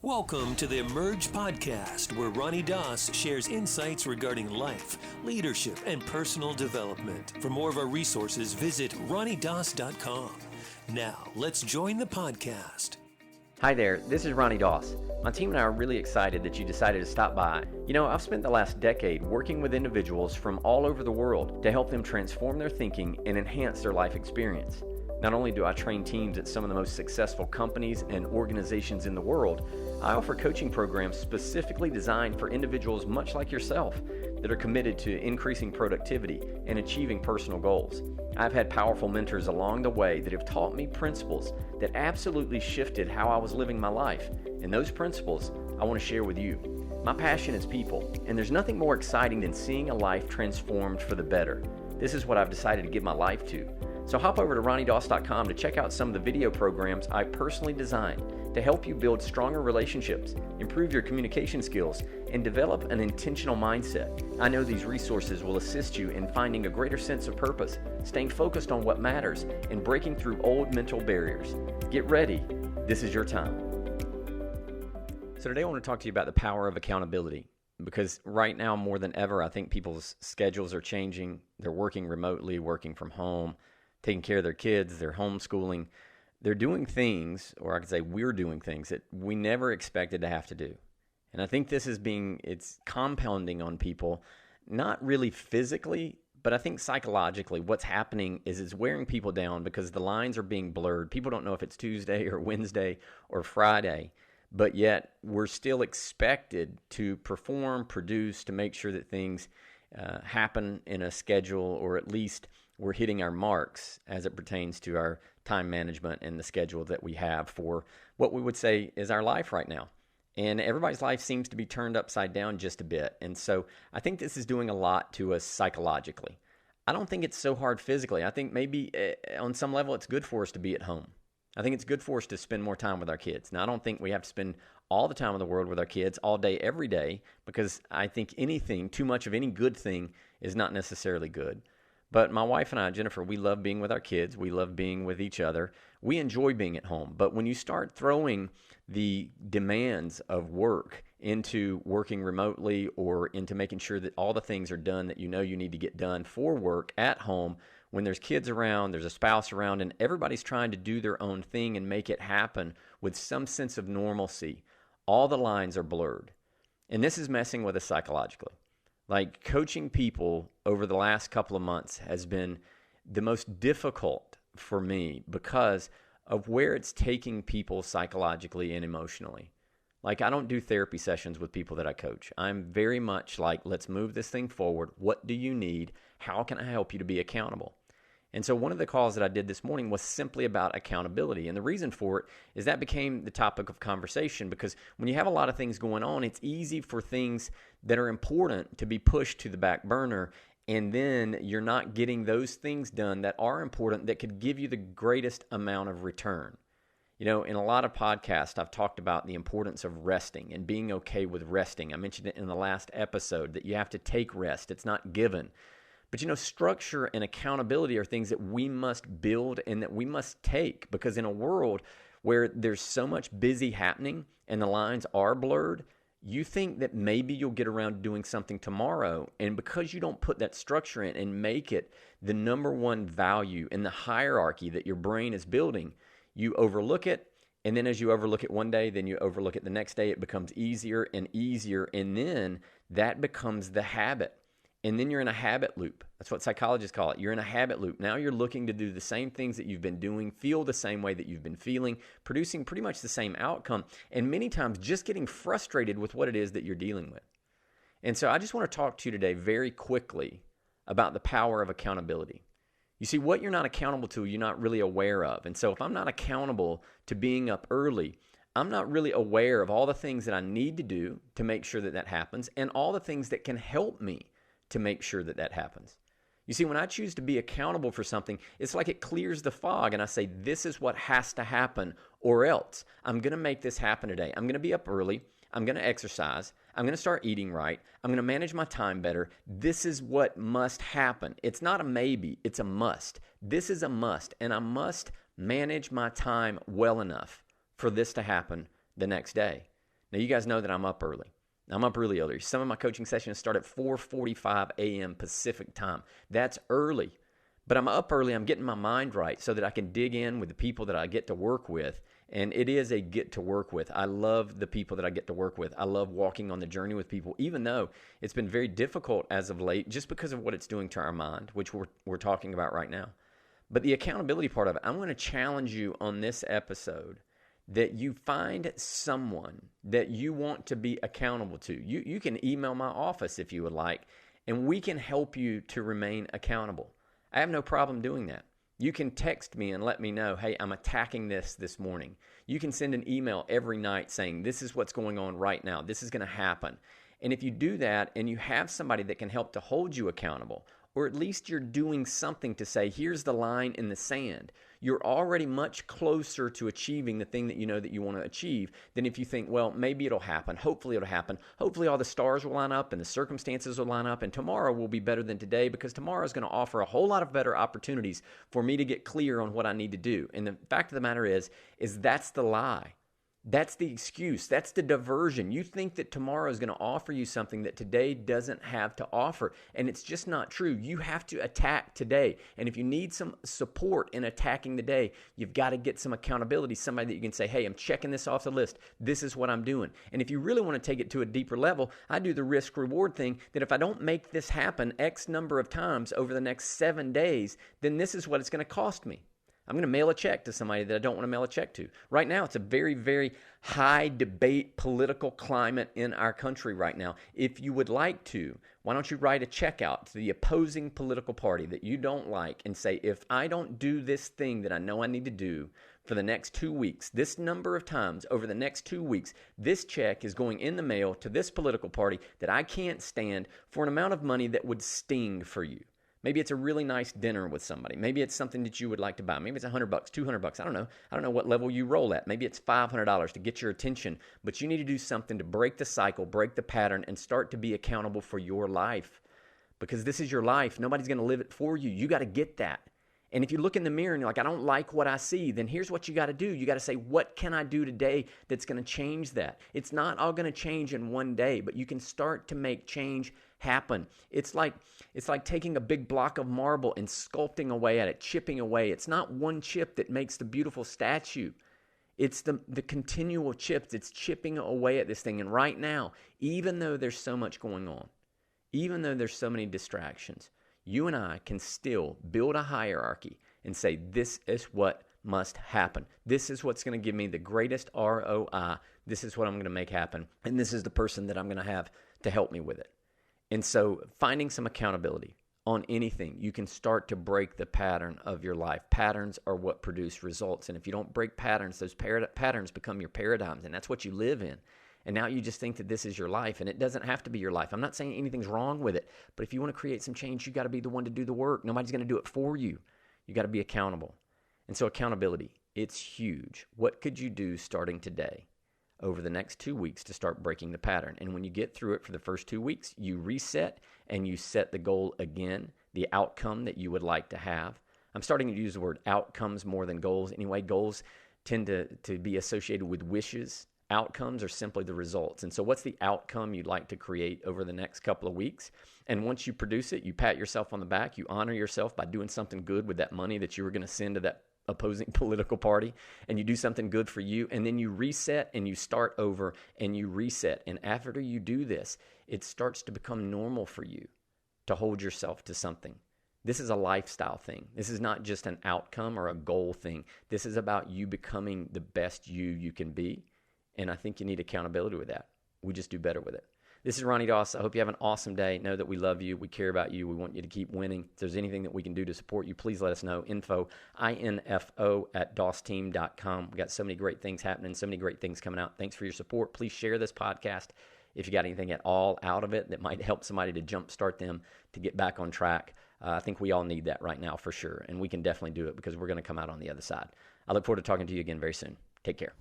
Welcome to the Emerge podcast, where Ronnie Doss shares insights regarding life, leadership, and personal development. For more of our resources, visit ronniedoss.com. Now, let's join the podcast. Hi there, this is Ronnie Doss. My team and I are really excited that you decided to stop by. You know, I've spent the last decade working with individuals from all over the world to help them transform their thinking and enhance their life experience. Not only do I train teams at some of the most successful companies and organizations in the world, I offer coaching programs specifically designed for individuals much like yourself that are committed to increasing productivity and achieving personal goals. I've had powerful mentors along the way that have taught me principles that absolutely shifted how I was living my life, and those principles I want to share with you. My passion is people, and there's nothing more exciting than seeing a life transformed for the better. This is what I've decided to give my life to. So hop over to ronniedoss.com to check out some of the video programs I personally designed to help you build stronger relationships, improve your communication skills, and develop an intentional mindset. I know these resources will assist you in finding a greater sense of purpose, staying focused on what matters, and breaking through old mental barriers. Get ready. This is your time. So today I want to talk to you about the power of accountability, because right now more than ever, I think people's schedules are changing. They're working remotely, working from home, taking care of their kids, they're homeschooling. They're doing things, or I could say we're doing things that we never expected to have to do. And I think this is it's compounding on people, not really physically, but I think psychologically what's happening is it's wearing people down because the lines are being blurred. People don't know if it's Tuesday or Wednesday or Friday, but yet we're still expected to perform, produce, to make sure that things happen in a schedule, or at least we're hitting our marks as it pertains to our time management and the schedule that we have for what we would say is our life right now. And everybody's life seems to be turned upside down just a bit. And so I think this is doing a lot to us psychologically. I don't think it's so hard physically. I think maybe on some level it's good for us to be at home. I think it's good for us to spend more time with our kids. Now, I don't think we have to spend all the time in the world with our kids all day, every day, because I think too much of any good thing is not necessarily good. But my wife and I, Jennifer, we love being with our kids. We love being with each other. We enjoy being at home. But when you start throwing the demands of work into working remotely, or into making sure that all the things are done that you know you need to get done for work at home, when there's kids around, there's a spouse around, and everybody's trying to do their own thing and make it happen with some sense of normalcy, all the lines are blurred. And this is messing with us psychologically. Like, coaching people over the last couple of months has been the most difficult for me because of where it's taking people psychologically and emotionally. Like, I don't do therapy sessions with people that I coach. I'm very much like, let's move this thing forward. What do you need? How can I help you to be accountable? And so one of the calls that I did this morning was simply about accountability. And the reason for it is that became the topic of conversation, because when you have a lot of things going on, it's easy for things that are important to be pushed to the back burner. And then you're not getting those things done that are important, that could give you the greatest amount of return. You know, in a lot of podcasts, I've talked about the importance of resting and being okay with resting. I mentioned it in the last episode that you have to take rest. It's not given. But you know, structure and accountability are things that we must build and that we must take, because in a world where there's so much busy happening and the lines are blurred, you think that maybe you'll get around to doing something tomorrow. And because you don't put that structure in and make it the number one value in the hierarchy that your brain is building, you overlook it. And then as you overlook it one day, then you overlook it the next day. It becomes easier and easier. And then that becomes the habit. And then you're in a habit loop. That's what psychologists call it. You're in a habit loop. Now you're looking to do the same things that you've been doing, feel the same way that you've been feeling, producing pretty much the same outcome, and many times just getting frustrated with what it is that you're dealing with. And so I just want to talk to you today very quickly about the power of accountability. You see, what you're not accountable to, you're not really aware of. And so if I'm not accountable to being up early, I'm not really aware of all the things that I need to do to make sure that that happens, and all the things that can help me to make sure that that happens. You see, when I choose to be accountable for something, it's like it clears the fog, and I say, this is what has to happen, or else I'm going to make this happen today. I'm going to be up early. I'm going to exercise. I'm going to start eating right. I'm going to manage my time better. This is what must happen. It's not a maybe. It's a must. This is a must, and I must manage my time well enough for this to happen the next day. Now, you guys know that I'm up early. I'm up really early. Some of my coaching sessions start at 4:45 a.m. Pacific time. That's early. But I'm up early. I'm getting my mind right so that I can dig in with the people that I get to work with. And it is a get to work with. I love the people that I get to work with. I love walking on the journey with people, even though it's been very difficult as of late just because of what it's doing to our mind, which we're talking about right now. But the accountability part of it, I'm going to challenge you on this episode that you find someone that you want to be accountable to. You can email my office if you would like, and we can help you to remain accountable. I have no problem doing that. You can text me and let me know, hey, I'm attacking this morning. You can send an email every night saying, this is what's going on right now. This is going to happen. And if you do that and you have somebody that can help to hold you accountable, or at least you're doing something to say, here's the line in the sand, you're already much closer to achieving the thing that you know that you want to achieve than if you think, well, maybe it'll happen. Hopefully it'll happen. Hopefully all the stars will line up and the circumstances will line up and tomorrow will be better than today because tomorrow is going to offer a whole lot of better opportunities for me to get clear on what I need to do. And the fact of the matter is that's the lie. That's the excuse. That's the diversion. You think that tomorrow is going to offer you something that today doesn't have to offer. And it's just not true. You have to attack today. And if you need some support in attacking the day, you've got to get some accountability, somebody that you can say, hey, I'm checking this off the list. This is what I'm doing. And if you really want to take it to a deeper level, I do the risk-reward thing that if I don't make this happen X number of times over the next 7 days, then this is what it's going to cost me. I'm going to mail a check to somebody that I don't want to mail a check to. Right now, it's a very, very high debate political climate in our country right now. If you would like to, why don't you write a check out to the opposing political party that you don't like and say, if I don't do this thing that I know I need to do for the next 2 weeks, this number of times over the next 2 weeks, this check is going in the mail to this political party that I can't stand for an amount of money that would sting for you. Maybe it's a really nice dinner with somebody. Maybe it's something that you would like to buy. Maybe it's $100, $200. I don't know. I don't know what level you roll at. Maybe it's $500 to get your attention. But you need to do something to break the cycle, break the pattern, and start to be accountable for your life. Because this is your life. Nobody's going to live it for you. You got to get that. And if you look in the mirror and you're like, I don't like what I see, then here's what you got to do. You got to say, what can I do today that's going to change that? It's not all going to change in one day, but you can start to make change happen. It's like taking a big block of marble and sculpting away at it, chipping away. It's not one chip that makes the beautiful statue. It's the continual chips. It's chipping away at this thing. And right now, even though there's so much going on, even though there's so many distractions, you and I can still build a hierarchy and say, this is what must happen. This is what's going to give me the greatest ROI. This is what I'm going to make happen. And this is the person that I'm going to have to help me with it. And so finding some accountability on anything, you can start to break the pattern of your life. Patterns are what produce results. And if you don't break patterns, those patterns become your paradigms, and that's what you live in. And now you just think that this is your life, and it doesn't have to be your life. I'm not saying anything's wrong with it, but if you want to create some change, you got to be the one to do the work. Nobody's going to do it for you. You got to be accountable. And so accountability, it's huge. What could you do starting today over the next 2 weeks to start breaking the pattern? And when you get through it for the first 2 weeks, you reset and you set the goal again, the outcome that you would like to have. I'm starting to use the word outcomes more than goals. Anyway, goals tend to be associated with wishes. Outcomes are simply the results. And so what's the outcome you'd like to create over the next couple of weeks? And once you produce it, you pat yourself on the back, you honor yourself by doing something good with that money that you were going to send to that opposing political party, and you do something good for you, and then you reset and you start over and you reset. And after you do this, it starts to become normal for you to hold yourself to something. This is a lifestyle thing. This is not just an outcome or a goal thing. This is about you becoming the best you can be. And I think you need accountability with that. We just do better with it. This is Ronnie Doss. I hope you have an awesome day. Know that we love you. We care about you. We want you to keep winning. If there's anything that we can do to support you, please let us know. info@dostteam.com. We got so many great things happening, so many great things coming out. Thanks for your support. Please share this podcast if you got anything at all out of it that might help somebody to jumpstart them to get back on track. I think we all need that right now for sure, and we can definitely do it because we're going to come out on the other side. I look forward to talking to you again very soon. Take care.